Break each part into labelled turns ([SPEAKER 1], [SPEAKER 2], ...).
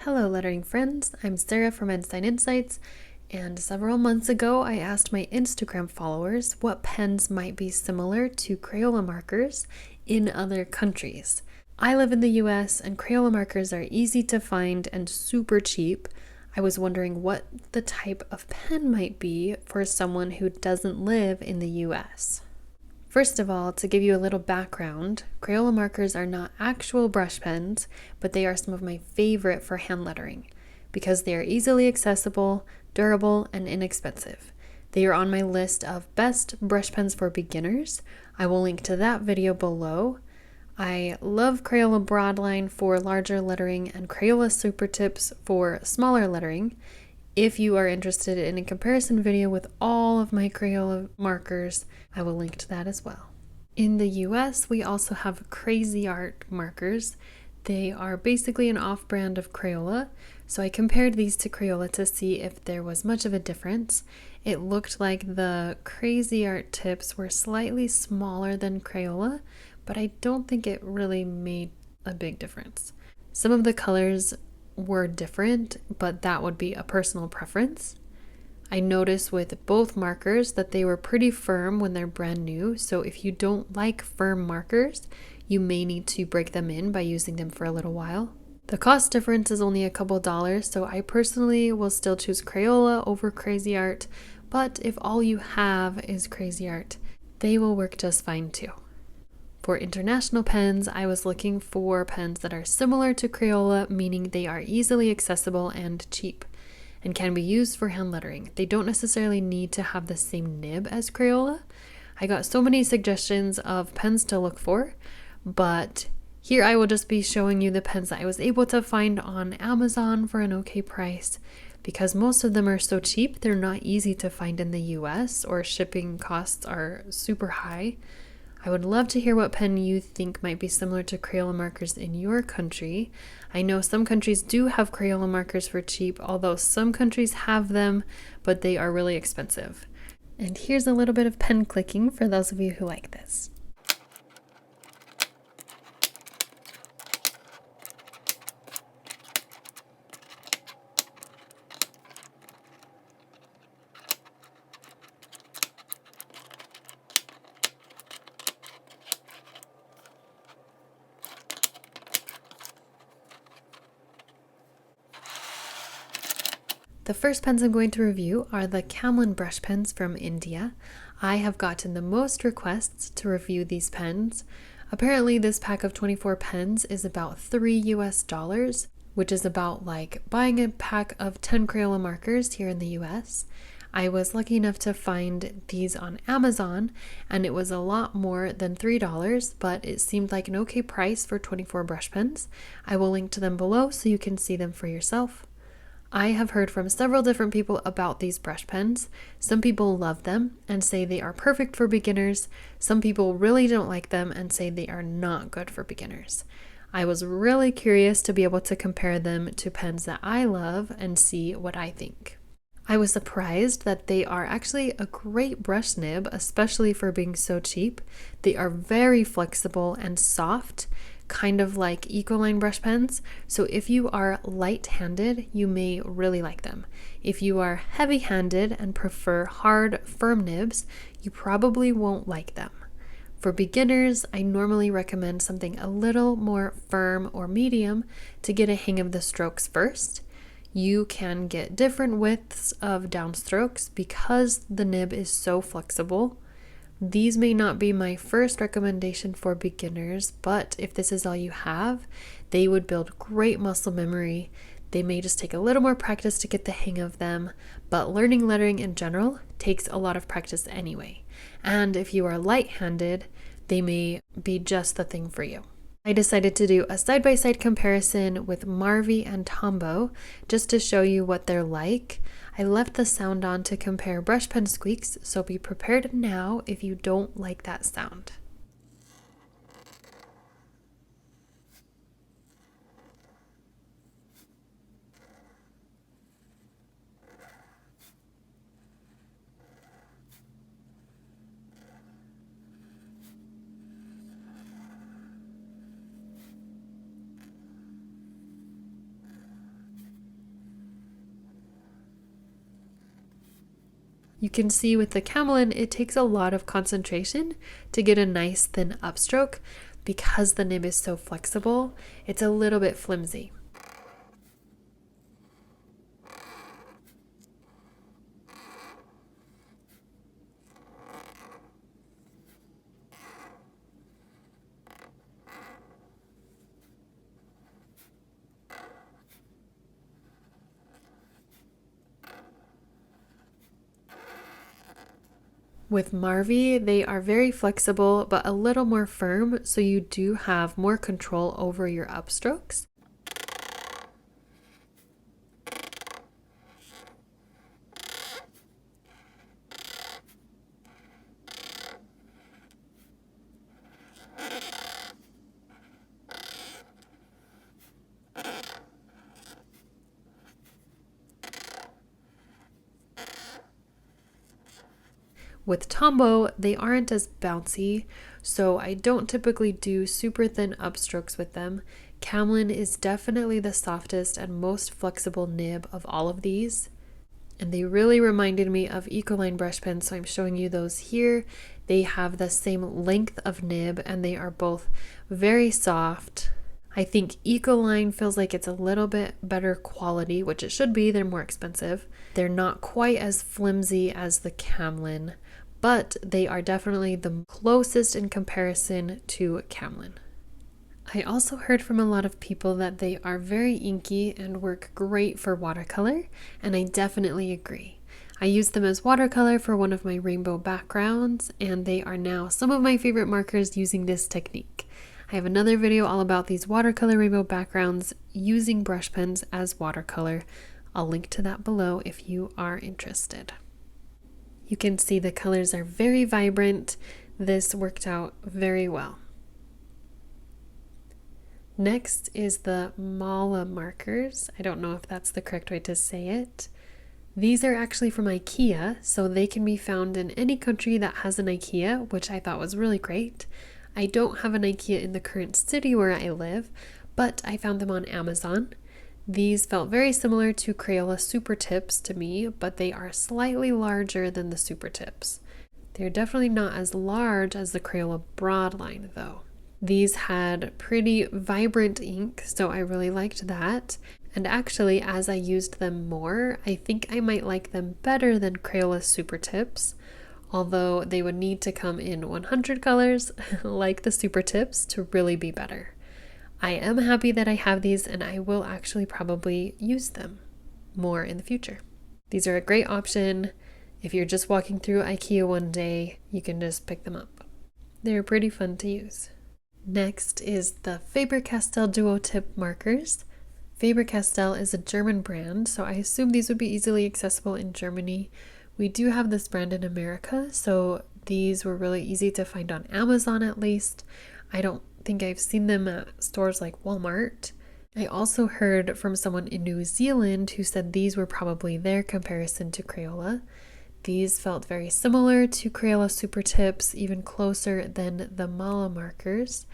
[SPEAKER 1] Hello lettering friends, I'm Sarah from Ensign Insights, and several months ago I asked my Instagram followers what pens might be similar to Crayola markers in other countries. I live in the US and Crayola markers are easy to find and super cheap. I was wondering what the type of pen might be for someone who doesn't live in the US. First of all, to give you a little background, Crayola markers are not actual brush pens, but they are some of my favorite for hand lettering because they are easily accessible, durable, and inexpensive. They are on my list of best brush pens for beginners. I will link to that video below. I love Crayola Broadline for larger lettering and Crayola Super Tips for smaller lettering. If you are interested in a comparison video with all of my Crayola markers, I will link to that as well. In the US, we also have Crazy Art markers. They are basically an off-brand of Crayola, so I compared these to Crayola to see if there was much of a difference. It looked like the Crazy Art tips were slightly smaller than Crayola, but I don't think it really made a big difference. Some of the colors were different, but that would be a personal preference. I noticed with both markers that they were pretty firm when they're brand new, so if you don't like firm markers, you may need to break them in by using them for a little while. The cost difference is only a couple dollars, so I personally will still choose Crayola over Crazy Art, but if all you have is Crazy Art, they will work just fine too. For international pens, I was looking for pens that are similar to Crayola, meaning they are easily accessible and cheap, and can be used for hand lettering. They don't necessarily need to have the same nib as Crayola. I got so many suggestions of pens to look for, but here I will just be showing you the pens that I was able to find on Amazon for an okay price. Because most of them are so cheap, they're not easy to find in the US, or shipping costs are super high. I would love to hear what pen you think might be similar to Crayola markers in your country. I know some countries do have Crayola markers for cheap, although some countries have them, but they are really expensive. And here's a little bit of pen clicking for those of you who like this. The first pens I'm going to review are the Camlin brush pens from India. I have gotten the most requests to review these pens. Apparently this pack of 24 pens is about $3 US, which is about like buying a pack of 10 Crayola markers here in the US. I was lucky enough to find these on Amazon, and it was a lot more than $3, but it seemed like an okay price for 24 brush pens. I will link to them below so you can see them for yourself. I have heard from several different people about these brush pens. Some people love them and say they are perfect for beginners. Some people really don't like them and say they are not good for beginners. I was really curious to be able to compare them to pens that I love and see what I think. I was surprised that they are actually a great brush nib, especially for being so cheap. They are very flexible and soft, kind of like Ecoline brush pens, so if you are light-handed, you may really like them. If you are heavy-handed and prefer hard, firm nibs, you probably won't like them. For beginners, I normally recommend something a little more firm or medium to get a hang of the strokes first. You can get different widths of downstrokes because the nib is so flexible. These may not be my first recommendation for beginners, but if this is all you have, they would build great muscle memory. They may just take a little more practice to get the hang of them, but learning lettering in general takes a lot of practice anyway. And if you are light-handed, they may be just the thing for you. I decided to do a side-by-side comparison with Marvy and Tombow just to show you what they're like. I left the sound on to compare brush pen squeaks, so be prepared now if you don't like that sound. You can see with the Camlin, it takes a lot of concentration to get a nice thin upstroke because the nib is so flexible. It's a little bit flimsy. With Marvy, they are very flexible but a little more firm, so you do have more control over your upstrokes. With Tombow, they aren't as bouncy, so I don't typically do super thin upstrokes with them. Camlin is definitely the softest and most flexible nib of all of these. And they really reminded me of Ecoline brush pens, so I'm showing you those here. They have the same length of nib and they are both very soft. I think Ecoline feels like it's a little bit better quality, which it should be. They're more expensive. They're not quite as flimsy as the Camlin, but they are definitely the closest in comparison to Camlin. I also heard from a lot of people that they are very inky and work great for watercolor, and I definitely agree. I used them as watercolor for one of my rainbow backgrounds, and they are now some of my favorite markers using this technique. I have another video all about these watercolor rainbow backgrounds using brush pens as watercolor. I'll link to that below if you are interested. You can see the colors are very vibrant. This worked out very well. Next is the Mala markers. I don't know if that's the correct way to say it. These are actually from IKEA, so they can be found in any country that has an IKEA, which I thought was really great. I don't have an IKEA in the current city where I live, but I found them on Amazon. These felt very similar to Crayola Super Tips to me, but they are slightly larger than the Super Tips. They're definitely not as large as the Crayola Broadline though. These had pretty vibrant ink, so I really liked that. And actually, as I used them more, I think I might like them better than Crayola Super Tips, although they would need to come in 100 colors like the Super Tips to really be better. I am happy that I have these and I will actually probably use them more in the future. These are a great option. If you're just walking through IKEA one day, you can just pick them up. They're pretty fun to use. Next is the Faber Castell Duo Tip markers. Faber Castell is a German brand, so I assume these would be easily accessible in Germany. We do have this brand in America, so these were really easy to find on Amazon at least. I don't think I've seen them at stores like Walmart. I also heard from someone in New Zealand who said these were probably their comparison to Crayola. These felt very similar to Crayola Super Tips, even closer than the Mala markers.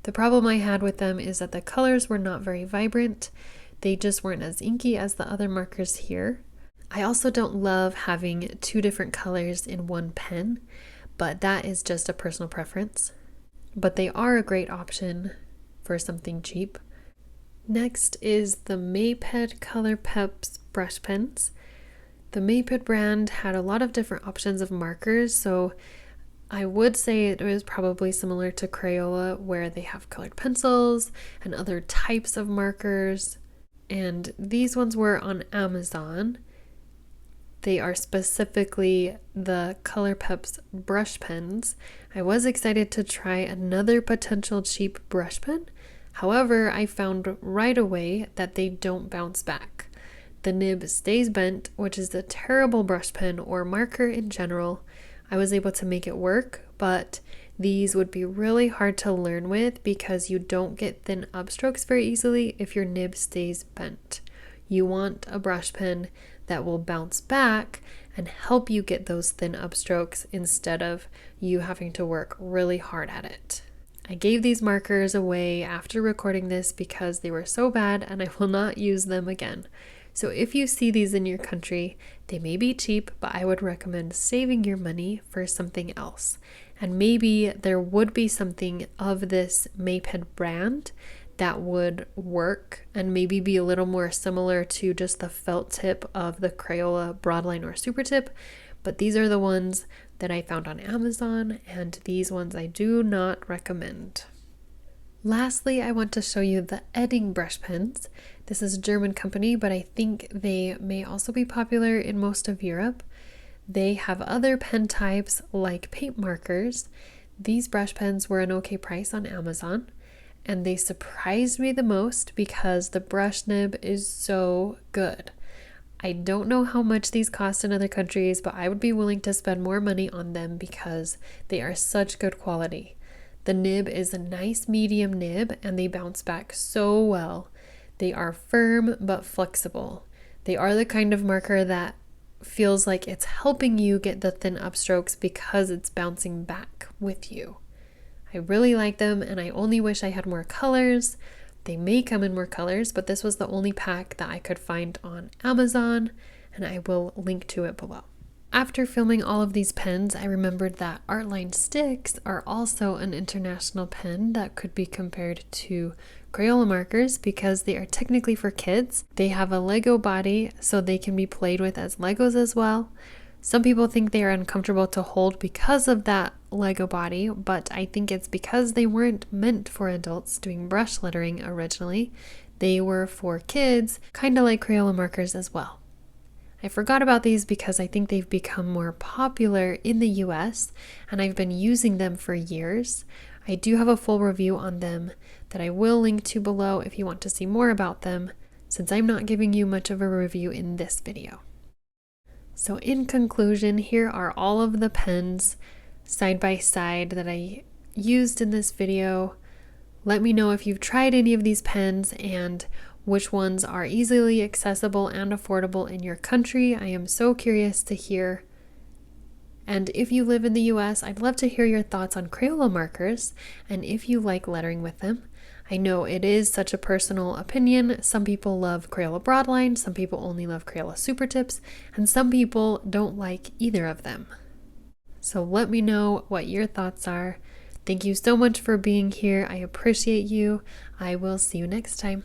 [SPEAKER 1] The problem I had with them is that the colors were not very vibrant. They just weren't as inky as the other markers here. I also don't love having two different colors in one pen, but that is just a personal preference. But they are a great option for something cheap. Next is the Maped Color Peps brush pens. The Maped brand had a lot of different options of markers, so I would say it was probably similar to Crayola, where they have colored pencils and other types of markers. And these ones were on Amazon. They are specifically the Color Peps brush pens. I was excited to try another potential cheap brush pen. However, I found right away that they don't bounce back. The nib stays bent, which is a terrible brush pen or marker in general. I was able to make it work, but these would be really hard to learn with because you don't get thin upstrokes very easily if your nib stays bent. You want a brush pen that will bounce back and help you get those thin upstrokes instead of you having to work really hard at it. I gave these markers away after recording this because they were so bad and I will not use them again. So if you see these in your country, they may be cheap, but I would recommend saving your money for something else. And maybe there would be something of this Pen brand that would work and maybe be a little more similar to just the felt tip of the Crayola Broadline or Super Tip. But these are the ones that I found on Amazon, and these ones I do not recommend. Lastly, I want to show you the Edding brush pens. This is a German company, but I think they may also be popular in most of Europe. They have other pen types like paint markers. These brush pens were an okay price on Amazon, and they surprised me the most because the brush nib is so good. I don't know how much these cost in other countries, but I would be willing to spend more money on them because they are such good quality. The nib is a nice medium nib and they bounce back so well. They are firm but flexible. They are the kind of marker that feels like it's helping you get the thin upstrokes because it's bouncing back with you. I really like them, and I only wish I had more colors. They may come in more colors, but this was the only pack that I could find on Amazon, and I will link to it below. After filming all of these pens, I remembered that Artline sticks are also an international pen that could be compared to Crayola markers because they are technically for kids. They have a Lego body, so they can be played with as Legos as well. Some people think they are uncomfortable to hold because of that Lego body, but I think it's because they weren't meant for adults doing brush lettering originally. They were for kids, kind of like Crayola markers as well. I forgot about these because I think they've become more popular in the US, and I've been using them for years. I do have a full review on them that I will link to below if you want to see more about them, since I'm not giving you much of a review in this video. So in conclusion, here are all of the pens side by side that I used in this video. Let me know if you've tried any of these pens and which ones are easily accessible and affordable in your country. I am so curious to hear. And if you live in the US, I'd love to hear your thoughts on Crayola markers and if you like lettering with them. I know it is such a personal opinion. Some people love Crayola Broadline, some people only love Crayola Super Tips, and some people don't like either of them. So let me know what your thoughts are. Thank you so much for being here. I appreciate you. I will see you next time.